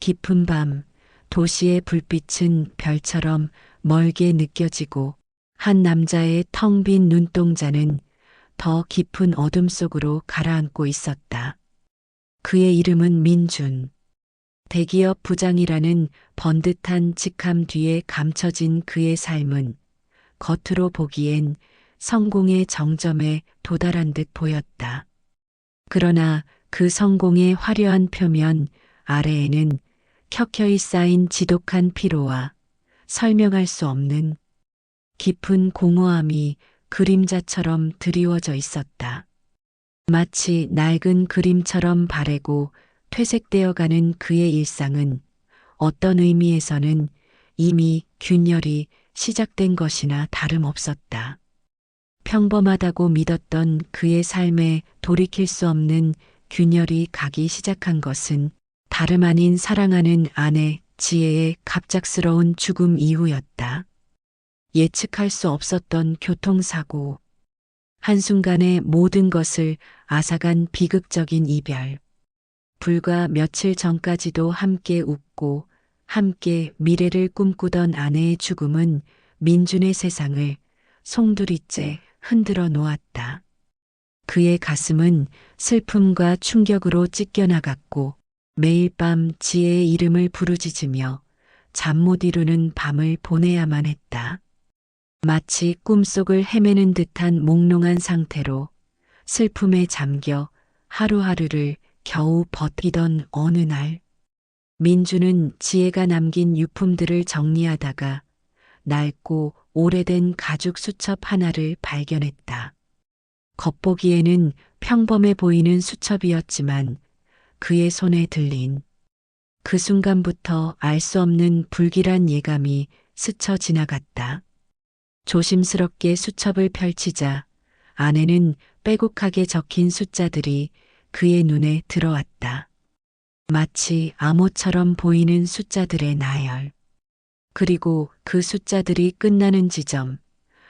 깊은 밤, 도시의 불빛은 별처럼 멀게 느껴지고 한 남자의 텅 빈 눈동자는 더 깊은 어둠 속으로 가라앉고 있었다. 그의 이름은 민준. 대기업 부장이라는 번듯한 직함 뒤에 감춰진 그의 삶은 겉으로 보기엔 성공의 정점에 도달한 듯 보였다. 그러나 그 성공의 화려한 표면 아래에는 켜켜이 쌓인 지독한 피로와 설명할 수 없는 깊은 공허함이 그림자처럼 드리워져 있었다. 마치 낡은 그림처럼 바래고 퇴색되어 가는 그의 일상은 어떤 의미에서는 이미 균열이 시작된 것이나 다름없었다. 평범하다고 믿었던 그의 삶에 돌이킬 수 없는 균열이 가기 시작한 것은 다름 아닌 사랑하는 아내 지혜의 갑작스러운 죽음 이후였다. 예측할 수 없었던 교통사고, 한순간에 모든 것을 앗아간 비극적인 이별. 불과 며칠 전까지도 함께 웃고 함께 미래를 꿈꾸던 아내의 죽음은 민준의 세상을 송두리째 흔들어 놓았다. 그의 가슴은 슬픔과 충격으로 찢겨나갔고 매일 밤 지혜의 이름을 부르짖으며 잠 못 이루는 밤을 보내야만 했다. 마치 꿈속을 헤매는 듯한 몽롱한 상태로 슬픔에 잠겨 하루하루를 겨우 버티던 어느 날, 민주는 지혜가 남긴 유품들을 정리하다가 낡고 오래된 가죽 수첩 하나를 발견했다. 겉보기에는 평범해 보이는 수첩이었지만 그의 손에 들린 그 순간부터 알 수 없는 불길한 예감이 스쳐 지나갔다. 조심스럽게 수첩을 펼치자 안에는 빼곡하게 적힌 숫자들이 그의 눈에 들어왔다. 마치 암호처럼 보이는 숫자들의 나열. 그리고 그 숫자들이 끝나는 지점,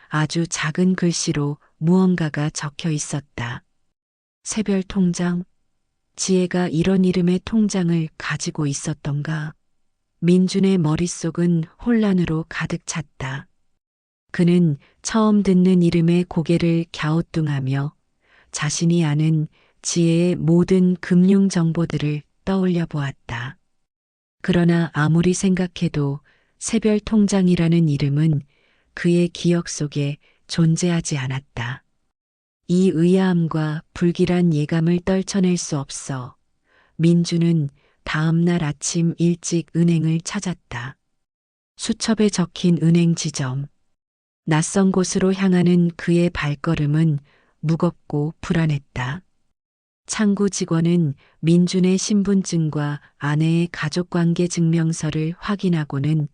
아주 작은 글씨로 무언가가 적혀 있었다. 새별 통장? 지혜가 이런 이름의 통장을 가지고 있었던가? 민준의 머릿속은 혼란으로 가득 찼다. 그는 처음 듣는 이름에 고개를 갸우뚱하며 자신이 아는 지혜의 모든 금융 정보들을 떠올려 보았다. 그러나 아무리 생각해도 새별 통장이라는 이름은 그의 기억 속에 존재하지 않았다. 이 의아함과 불길한 예감을 떨쳐낼 수 없어 민주는 다음 날 아침 일찍 은행을 찾았다. 수첩에 적힌 은행 지점. 낯선 곳으로 향하는 그의 발걸음은 무겁고 불안했다. 창구 직원은 민준의 신분증과 아내의 가족관계 증명서를 확인하고는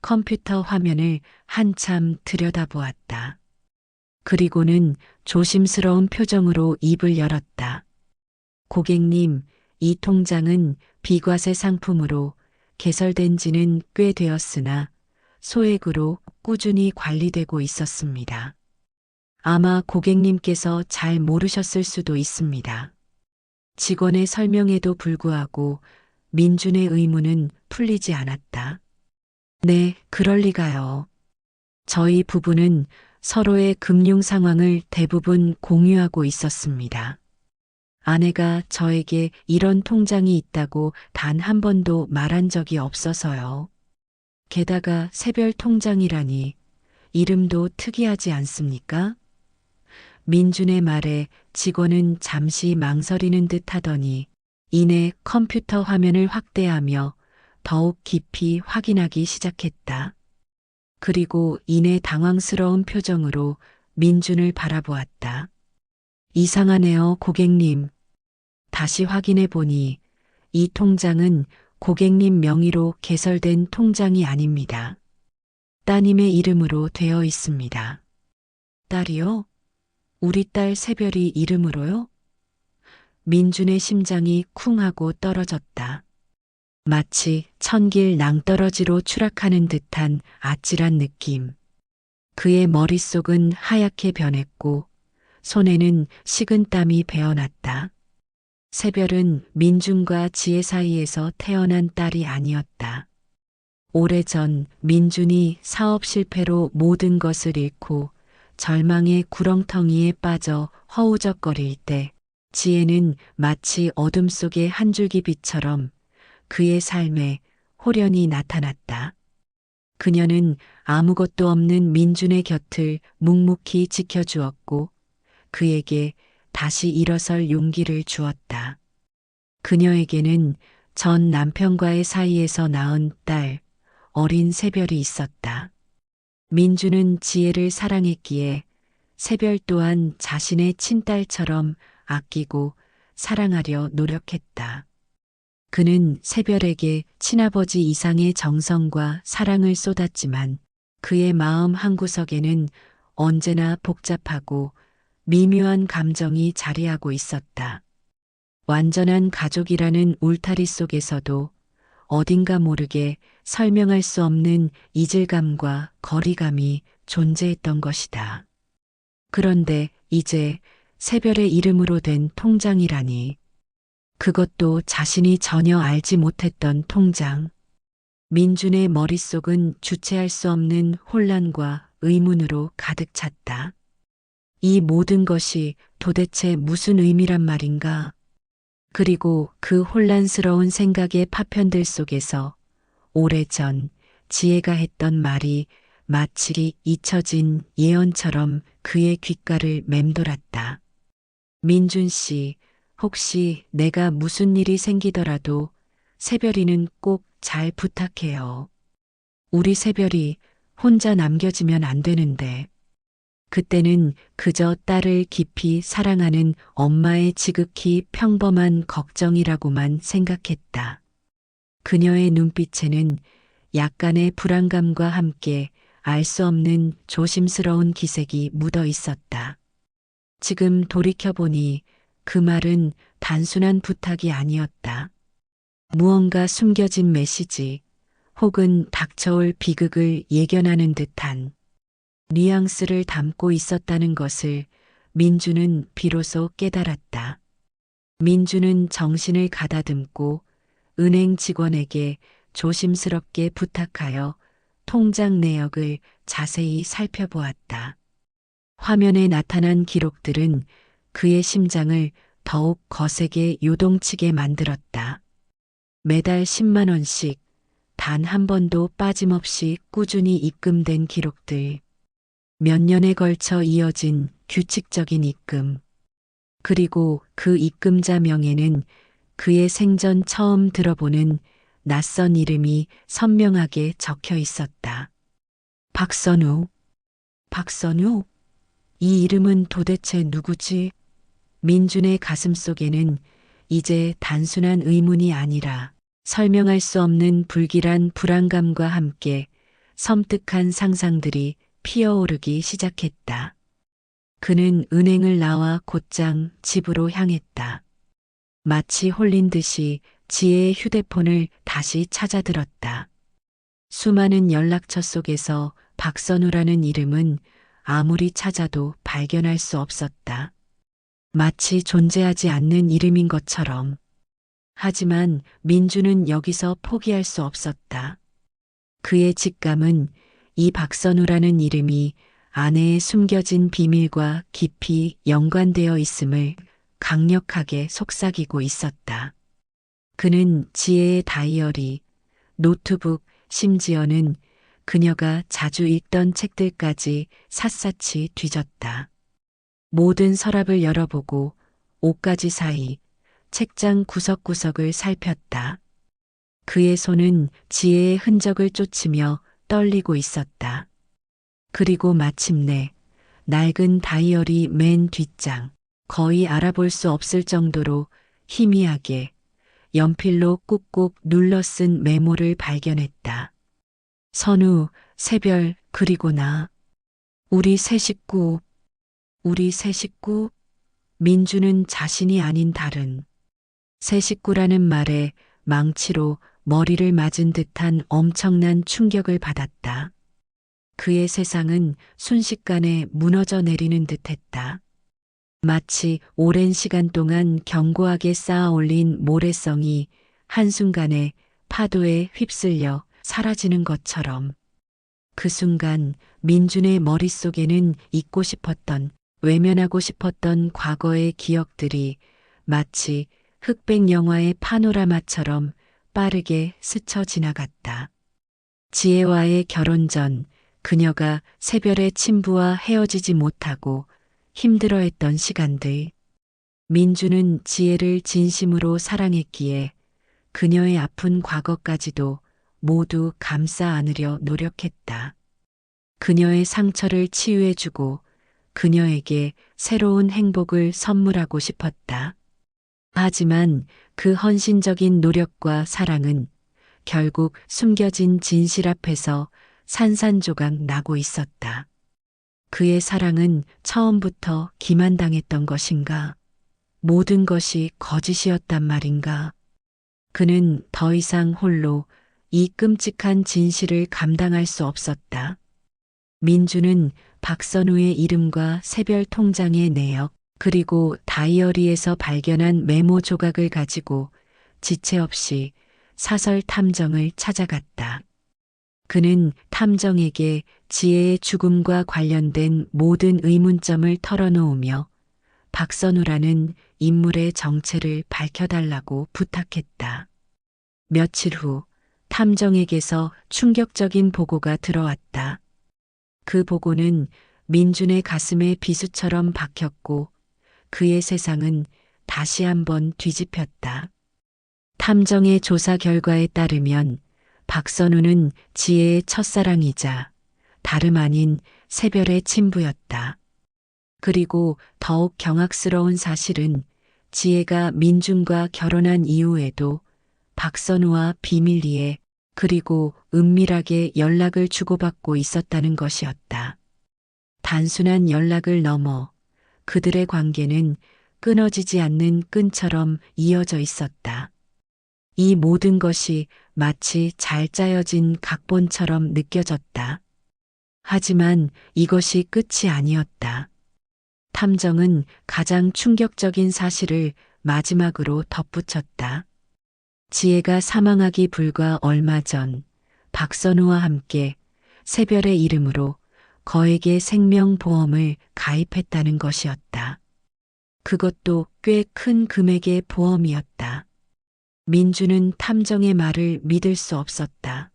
컴퓨터 화면을 한참 들여다보았다. 그리고는 조심스러운 표정으로 입을 열었다. 고객님, 이 통장은 비과세 상품으로 개설된 지는 꽤 되었으나 소액으로 꾸준히 관리되고 있었습니다. 아마 고객님께서 잘 모르셨을 수도 있습니다. 직원의 설명에도 불구하고 민준의 의문은 풀리지 않았다. 네, 그럴 리가요. 저희 부부는 서로의 금융 상황을 대부분 공유하고 있었습니다. 아내가 저에게 이런 통장이 있다고 단 한 번도 말한 적이 없어서요. 게다가 새별 통장이라니 이름도 특이하지 않습니까? 민준의 말에 직원은 잠시 망설이는 듯 하더니 이내 컴퓨터 화면을 확대하며 더욱 깊이 확인하기 시작했다. 그리고 이내 당황스러운 표정으로 민준을 바라보았다. 이상하네요, 고객님. 다시 확인해 보니 이 통장은 고객님 명의로 개설된 통장이 아닙니다. 따님의 이름으로 되어 있습니다. 딸이요? 우리 딸 새별이 이름으로요? 민준의 심장이 쿵 하고 떨어졌다. 마치 천길 낭떠러지로 추락하는 듯한 아찔한 느낌. 그의 머릿속은 하얗게 변했고 손에는 식은 땀이 배어났다. 새별은 민준과 지혜 사이에서 태어난 딸이 아니었다. 오래전 민준이 사업 실패로 모든 것을 잃고 절망의 구렁텅이에 빠져 허우적거릴 때 지혜는 마치 어둠 속의 한 줄기 빛처럼 그의 삶에 호련히 나타났다. 그녀는 아무것도 없는 민준의 곁을 묵묵히 지켜주었고 그에게 다시 일어설 용기를 주었다. 그녀에게는 전 남편과의 사이에서 낳은 딸, 어린 새별이 있었다. 민주는 지혜를 사랑했기에 새별 또한 자신의 친딸처럼 아끼고 사랑하려 노력했다. 그는 새별에게 친아버지 이상의 정성과 사랑을 쏟았지만 그의 마음 한구석에는 언제나 복잡하고 미묘한 감정이 자리하고 있었다. 완전한 가족이라는 울타리 속에서도 어딘가 모르게 설명할 수 없는 이질감과 거리감이 존재했던 것이다. 그런데 이제 새별의 이름으로 된 통장이라니. 그것도 자신이 전혀 알지 못했던 통장. 민준의 머릿속은 주체할 수 없는 혼란과 의문으로 가득 찼다. 이 모든 것이 도대체 무슨 의미란 말인가? 그리고 그 혼란스러운 생각의 파편들 속에서 오래전 지혜가 했던 말이 마치 잊혀진 예언처럼 그의 귓가를 맴돌았다. 민준 씨, 혹시 내가 무슨 일이 생기더라도 새별이는 꼭 잘 부탁해요. 우리 새별이 혼자 남겨지면 안 되는데. 그때는 그저 딸을 깊이 사랑하는 엄마의 지극히 평범한 걱정이라고만 생각했다. 그녀의 눈빛에는 약간의 불안감과 함께 알 수 없는 조심스러운 기색이 묻어 있었다. 지금 돌이켜보니 그 말은 단순한 부탁이 아니었다. 무언가 숨겨진 메시지 혹은 닥쳐올 비극을 예견하는 듯한 뉘앙스를 담고 있었다는 것을 민주는 비로소 깨달았다. 민주는 정신을 가다듬고 은행 직원에게 조심스럽게 부탁하여 통장 내역을 자세히 살펴보았다. 화면에 나타난 기록들은 그의 심장을 더욱 거세게 요동치게 만들었다. 매달 10만 원씩 단 한 번도 빠짐없이 꾸준히 입금된 기록들. 몇 년에 걸쳐 이어진 규칙적인 입금. 그리고 그 입금자 명에는 그의 생전 처음 들어보는 낯선 이름이 선명하게 적혀 있었다. 박선우. 박선우? 이 이름은 도대체 누구지? 민준의 가슴 속에는 이제 단순한 의문이 아니라 설명할 수 없는 불길한 불안감과 함께 섬뜩한 상상들이 피어오르기 시작했다. 그는 은행을 나와 곧장 집으로 향했다. 마치 홀린 듯이 지혜의 휴대폰을 다시 찾아들었다. 수많은 연락처 속에서 박선우라는 이름은 아무리 찾아도 발견할 수 없었다. 마치 존재하지 않는 이름인 것처럼. 하지만 민주는 여기서 포기할 수 없었다. 그의 직감은 이 박선우라는 이름이 아내의 숨겨진 비밀과 깊이 연관되어 있음을 강력하게 속삭이고 있었다. 그는 지혜의 다이어리, 노트북, 심지어는 그녀가 자주 읽던 책들까지 샅샅이 뒤졌다. 모든 서랍을 열어보고 옷가지 사이, 책장 구석구석을 살폈다. 그의 손은 지혜의 흔적을 쫓으며 떨리고 있었다. 그리고 마침내 낡은 다이어리 맨 뒷장, 거의 알아볼 수 없을 정도로 희미하게 연필로 꾹꾹 눌러 쓴 메모를 발견했다. 선우, 새별, 그리고 나. 우리 세 식구. 우리 세 식구? 민주는 자신이 아닌 다른 새 식구라는 말에 망치로 머리를 맞은 듯한 엄청난 충격을 받았다. 그의 세상은 순식간에 무너져 내리는 듯했다. 마치 오랜 시간 동안 견고하게 쌓아 올린 모래성이 한순간에 파도에 휩쓸려 사라지는 것처럼 그 순간 민준의 머릿속에는 잊고 싶었던, 외면하고 싶었던 과거의 기억들이 마치 흑백 영화의 파노라마처럼 빠르게 스쳐 지나갔다. 지혜와의 결혼 전 그녀가 새별의 친부와 헤어지지 못하고 힘들어했던 시간들. 민주는 지혜를 진심으로 사랑했기에 그녀의 아픈 과거까지도 모두 감싸 안으려 노력했다. 그녀의 상처를 치유해주고 그녀에게 새로운 행복을 선물하고 싶었다. 하지만 그 헌신적인 노력과 사랑은 결국 숨겨진 진실 앞에서 산산조각 나고 있었다. 그의 사랑은 처음부터 기만당했던 것인가? 모든 것이 거짓이었단 말인가? 그는 더 이상 홀로 이 끔찍한 진실을 감당할 수 없었다. 민주는 박선우의 이름과 새별 통장의 내역, 그리고 다이어리에서 발견한 메모 조각을 가지고 지체 없이 사설 탐정을 찾아갔다. 그는 탐정에게 지혜의 죽음과 관련된 모든 의문점을 털어놓으며 박선우라는 인물의 정체를 밝혀달라고 부탁했다. 며칠 후 탐정에게서 충격적인 보고가 들어왔다. 그 보고는 민준의 가슴에 비수처럼 박혔고 그의 세상은 다시 한번 뒤집혔다. 탐정의 조사 결과에 따르면 박선우는 지혜의 첫사랑이자 다름 아닌 새별의 친부였다. 그리고 더욱 경악스러운 사실은 지혜가 민준과 결혼한 이후에도 박선우와 비밀리에 그리고 은밀하게 연락을 주고받고 있었다는 것이었다. 단순한 연락을 넘어 그들의 관계는 끊어지지 않는 끈처럼 이어져 있었다. 이 모든 것이 마치 잘 짜여진 각본처럼 느껴졌다. 하지만 이것이 끝이 아니었다. 탐정은 가장 충격적인 사실을 마지막으로 덧붙였다. 지혜가 사망하기 불과 얼마 전 박선우와 함께 새별의 이름으로 거액의 생명보험을 가입했다는 것이었다. 그것도 꽤 큰 금액의 보험이었다. 민주는 탐정의 말을 믿을 수 없었다.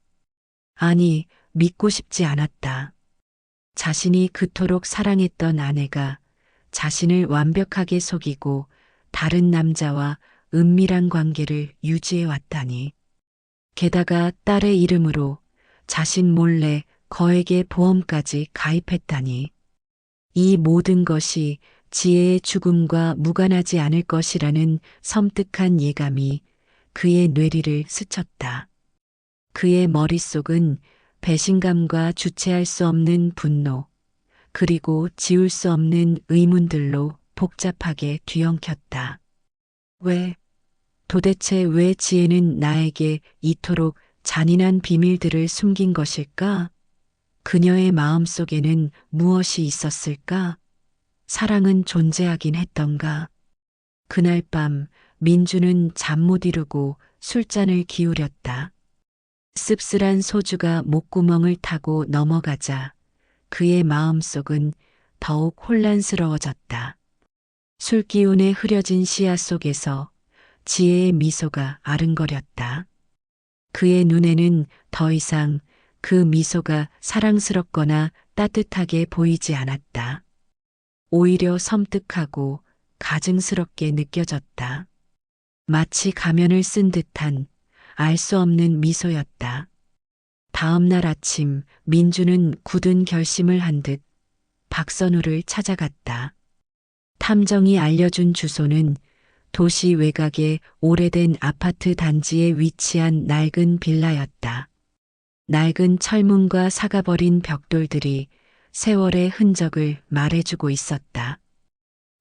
아니, 믿고 싶지 않았다. 자신이 그토록 사랑했던 아내가 자신을 완벽하게 속이고 다른 남자와 은밀한 관계를 유지해 왔다니. 게다가 딸의 이름으로 자신 몰래 거액의 보험까지 가입했다니. 이 모든 것이 지혜의 죽음과 무관하지 않을 것이라는 섬뜩한 예감이 그의 뇌리를 스쳤다. 그의 머릿속은 배신감과 주체할 수 없는 분노, 그리고 지울 수 없는 의문들로 복잡하게 뒤엉켰다. 도대체 왜 지혜는 나에게 이토록 잔인한 비밀들을 숨긴 것일까? 그녀의 마음속에는 무엇이 있었을까? 사랑은 존재하긴 했던가? 그날 밤 민주는 잠 못 이루고 술잔을 기울였다. 씁쓸한 소주가 목구멍을 타고 넘어가자 그의 마음속은 더욱 혼란스러워졌다. 술기운에 흐려진 시야 속에서 지혜의 미소가 아른거렸다. 그의 눈에는 더 이상 그 미소가 사랑스럽거나 따뜻하게 보이지 않았다. 오히려 섬뜩하고 가증스럽게 느껴졌다. 마치 가면을 쓴 듯한 알 수 없는 미소였다. 다음 날 아침 민주는 굳은 결심을 한 듯 박선우를 찾아갔다. 탐정이 알려준 주소는 도시 외곽의 오래된 아파트 단지에 위치한 낡은 빌라였다. 낡은 철문과 삭아버린 벽돌들이 세월의 흔적을 말해주고 있었다.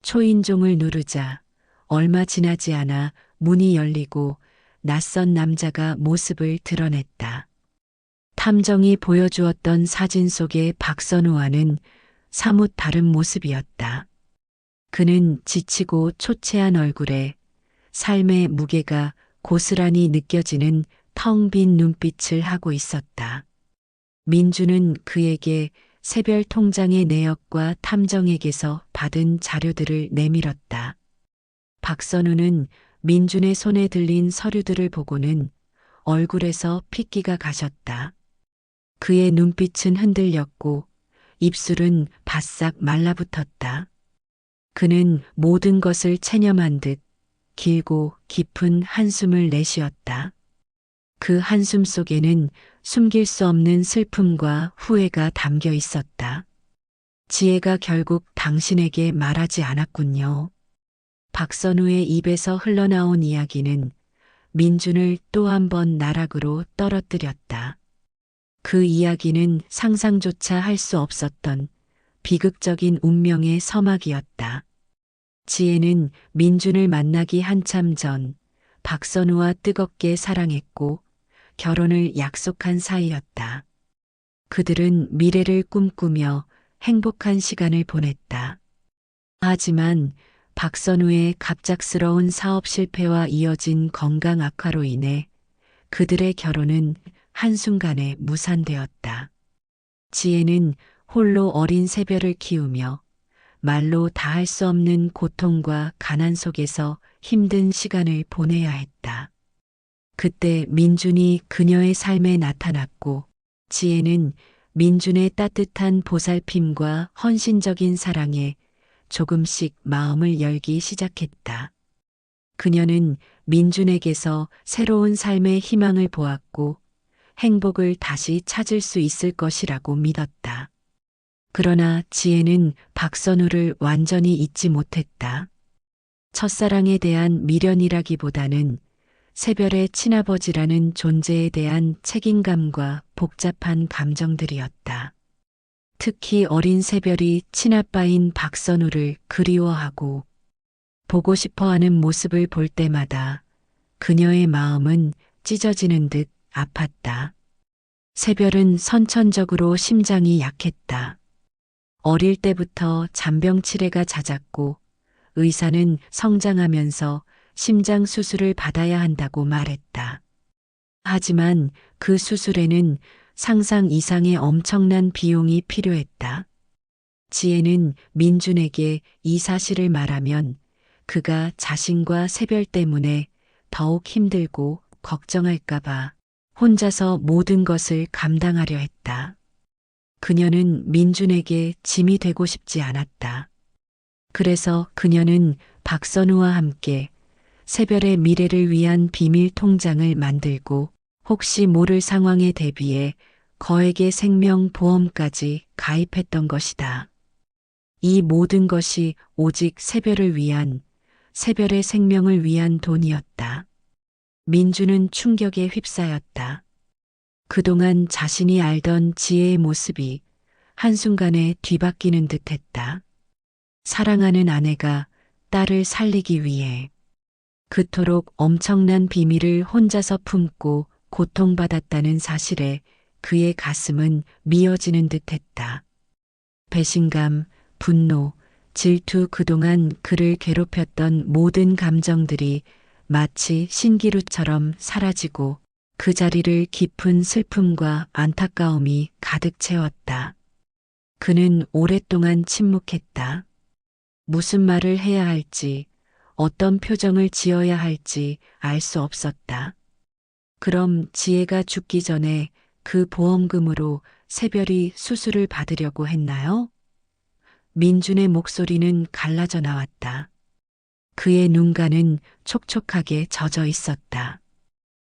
초인종을 누르자 얼마 지나지 않아 문이 열리고 낯선 남자가 모습을 드러냈다. 탐정이 보여주었던 사진 속의 박선우와는 사뭇 다른 모습이었다. 그는 지치고 초췌한 얼굴에 삶의 무게가 고스란히 느껴지는 텅 빈 눈빛을 하고 있었다. 민주는 그에게 새별 통장의 내역과 탐정에게서 받은 자료들을 내밀었다. 박선우는 민준의 손에 들린 서류들을 보고는 얼굴에서 핏기가 가셨다. 그의 눈빛은 흔들렸고 입술은 바싹 말라붙었다. 그는 모든 것을 체념한 듯 길고 깊은 한숨을 내쉬었다. 그 한숨 속에는 숨길 수 없는 슬픔과 후회가 담겨 있었다. 지혜가 결국 당신에게 말하지 않았군요. 박선우의 입에서 흘러나온 이야기는 민준을 또 한 번 나락으로 떨어뜨렸다. 그 이야기는 상상조차 할 수 없었던 비극적인 운명의 서막이었다. 지혜는 민준을 만나기 한참 전 박선우와 뜨겁게 사랑했고 결혼을 약속한 사이였다. 그들은 미래를 꿈꾸며 행복한 시간을 보냈다. 하지만 박선우의 갑작스러운 사업 실패와 이어진 건강 악화로 인해 그들의 결혼은 한순간에 무산되었다. 지혜는 홀로 어린 새별을 키우며 말로 다할 수 없는 고통과 가난 속에서 힘든 시간을 보내야 했다. 그때 민준이 그녀의 삶에 나타났고 지혜는 민준의 따뜻한 보살핌과 헌신적인 사랑에 조금씩 마음을 열기 시작했다. 그녀는 민준에게서 새로운 삶의 희망을 보았고 행복을 다시 찾을 수 있을 것이라고 믿었다. 그러나 지혜는 박선우를 완전히 잊지 못했다. 첫사랑에 대한 미련이라기보다는 새별의 친아버지라는 존재에 대한 책임감과 복잡한 감정들이었다. 특히 어린 새별이 친아빠인 박선우를 그리워하고 보고 싶어하는 모습을 볼 때마다 그녀의 마음은 찢어지는 듯 아팠다. 새별은 선천적으로 심장이 약했다. 어릴 때부터 잔병 치레가 잦았고 의사는 성장하면서 심장 수술을 받아야 한다고 말했다. 하지만 그 수술에는 상상 이상의 엄청난 비용이 필요했다. 지혜는 민준에게 이 사실을 말하면 그가 자신과 새별 때문에 더욱 힘들고 걱정할까봐 혼자서 모든 것을 감당하려 했다. 그녀는 민준에게 짐이 되고 싶지 않았다. 그래서 그녀는 박선우와 함께 새별의 미래를 위한 비밀 통장을 만들고 혹시 모를 상황에 대비해 거액의 생명보험까지 가입했던 것이다. 이 모든 것이 오직 새별을 위한, 새별의 생명을 위한 돈이었다. 민주는 충격에 휩싸였다. 그동안 자신이 알던 지혜의 모습이 한순간에 뒤바뀌는 듯했다. 사랑하는 아내가 딸을 살리기 위해 그토록 엄청난 비밀을 혼자서 품고 고통받았다는 사실에 그의 가슴은 미어지는 듯했다. 배신감, 분노, 질투 그동안 그를 괴롭혔던 모든 감정들이 마치 신기루처럼 사라지고 그 자리를 깊은 슬픔과 안타까움이 가득 채웠다. 그는 오랫동안 침묵했다. 무슨 말을 해야 할지, 어떤 표정을 지어야 할지 알 수 없었다. 그럼 지혜가 죽기 전에 그 보험금으로 새별이 수술을 받으려고 했나요? 민준의 목소리는 갈라져 나왔다. 그의 눈가는 촉촉하게 젖어 있었다.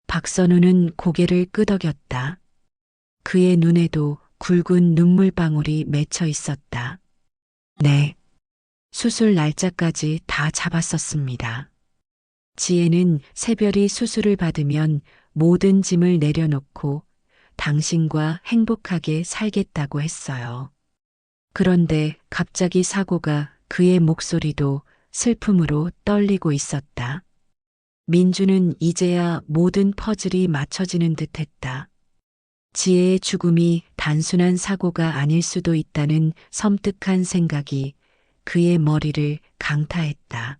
박선우는 고개를 끄덕였다. 그의 눈에도 굵은 눈물방울이 맺혀 있었다. 네. 수술 날짜까지 다 잡았었습니다. 지혜는 새별이 수술을 받으면 모든 짐을 내려놓고 당신과 행복하게 살겠다고 했어요. 그런데 갑자기 사고가 그의 목소리도 슬픔으로 떨리고 있었다. 민주는 이제야 모든 퍼즐이 맞춰지는 듯했다. 지혜의 죽음이 단순한 사고가 아닐 수도 있다는 섬뜩한 생각이 그의 머리를 강타했다.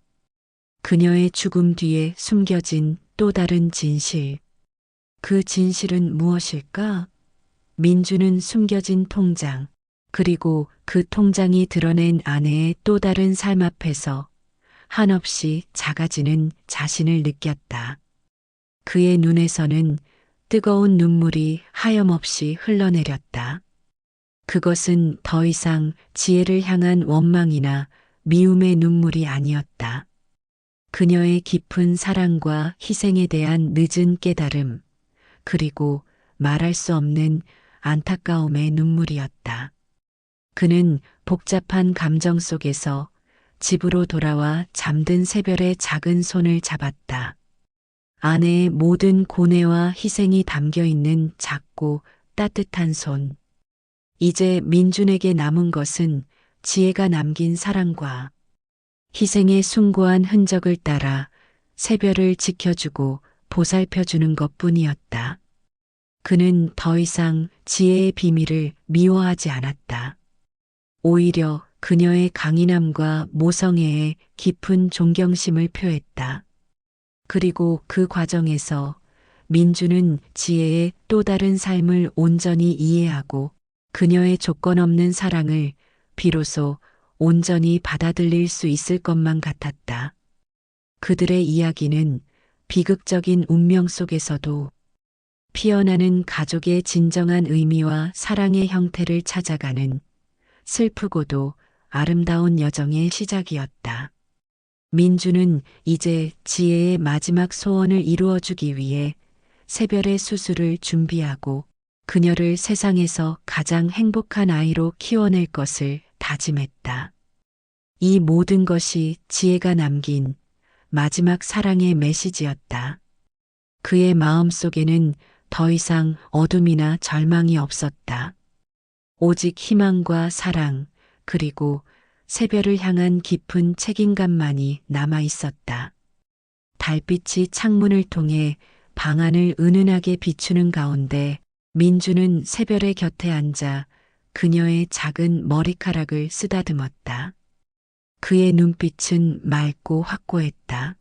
그녀의 죽음 뒤에 숨겨진 또 다른 진실. 그 진실은 무엇일까? 민주는 숨겨진 통장, 그리고 그 통장이 드러낸 아내의 또 다른 삶 앞에서 한없이 작아지는 자신을 느꼈다. 그의 눈에서는 뜨거운 눈물이 하염없이 흘러내렸다. 그것은 더 이상 지혜를 향한 원망이나 미움의 눈물이 아니었다. 그녀의 깊은 사랑과 희생에 대한 늦은 깨달음, 그리고 말할 수 없는 안타까움의 눈물이었다. 그는 복잡한 감정 속에서 집으로 돌아와 잠든 새별의 작은 손을 잡았다. 아내의 모든 고뇌와 희생이 담겨 있는 작고 따뜻한 손. 이제 민준에게 남은 것은 지혜가 남긴 사랑과 희생의 숭고한 흔적을 따라 새별을 지켜주고 보살펴주는 것뿐이었다. 그는 더 이상 지혜의 비밀을 미워하지 않았다. 오히려 그녀의 강인함과 모성애에 깊은 존경심을 표했다. 그리고 그 과정에서 민주는 지혜의 또 다른 삶을 온전히 이해하고 그녀의 조건 없는 사랑을 비로소 온전히 받아들일 수 있을 것만 같았다. 그들의 이야기는 비극적인 운명 속에서도 피어나는 가족의 진정한 의미와 사랑의 형태를 찾아가는 슬프고도 아름다운 여정의 시작이었다. 민주는 이제 지혜의 마지막 소원을 이루어주기 위해 새별의 수술을 준비하고 그녀를 세상에서 가장 행복한 아이로 키워낼 것을 다짐했다. 이 모든 것이 지혜가 남긴 마지막 사랑의 메시지였다. 그의 마음 속에는 더 이상 어둠이나 절망이 없었다. 오직 희망과 사랑, 그리고 새별을 향한 깊은 책임감만이 남아 있었다. 달빛이 창문을 통해 방 안을 은은하게 비추는 가운데 민주는 새별의 곁에 앉아 그녀의 작은 머리카락을 쓰다듬었다. 그의 눈빛은 맑고 확고했다.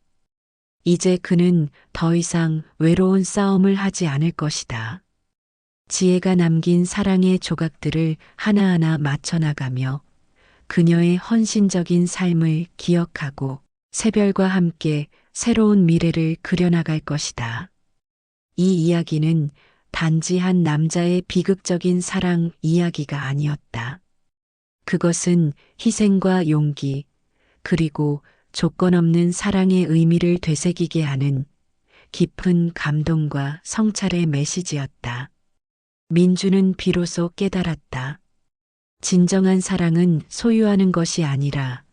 이제 그는 더 이상 외로운 싸움을 하지 않을 것이다. 지혜가 남긴 사랑의 조각들을 하나하나 맞춰나가며 그녀의 헌신적인 삶을 기억하고 새별과 함께 새로운 미래를 그려나갈 것이다. 이 이야기는 단지 한 남자의 비극적인 사랑 이야기가 아니었다. 그것은 희생과 용기, 그리고 조건 없는 사랑의 의미를 되새기게 하는 깊은 감동과 성찰의 메시지였다. 민주는 비로소 깨달았다. 진정한 사랑은 소유하는 것이 아니라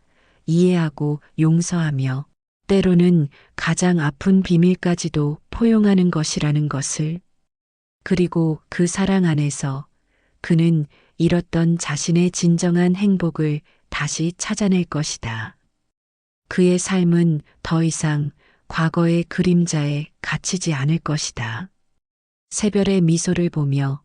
이해하고 용서하며 때로는 가장 아픈 비밀까지도 포용하는 것이라는 것을. 그리고 그 사랑 안에서 그는 잃었던 자신의 진정한 행복을 다시 찾아낼 것이다. 그의 삶은 더 이상 과거의 그림자에 갇히지 않을 것이다. 새별의 미소를 보며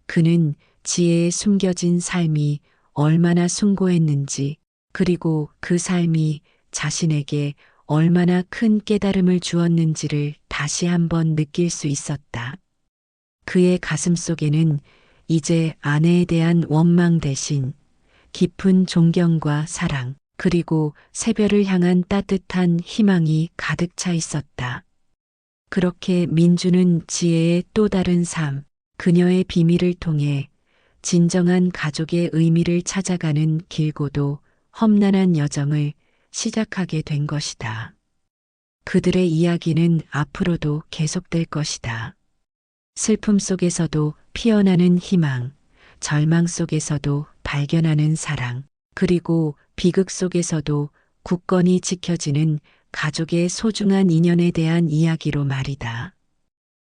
그는 지혜에 숨겨진 삶이 얼마나 숭고했는지, 그리고 그 삶이 자신에게 얼마나 큰 깨달음을 주었는지를 다시 한번 느낄 수 있었다. 그의 가슴 속에는 이제 아내에 대한 원망 대신 깊은 존경과 사랑, 그리고 새별을 향한 따뜻한 희망이 가득 차 있었다. 그렇게 민주는 지혜의 또 다른 삶, 그녀의 비밀을 통해 진정한 가족의 의미를 찾아가는 길고도 험난한 여정을 시작하게 된 것이다. 그들의 이야기는 앞으로도 계속될 것이다. 슬픔 속에서도 피어나는 희망, 절망 속에서도 발견하는 사랑, 그리고 비극 속에서도 굳건히 지켜지는 가족의 소중한 인연에 대한 이야기로 말이다.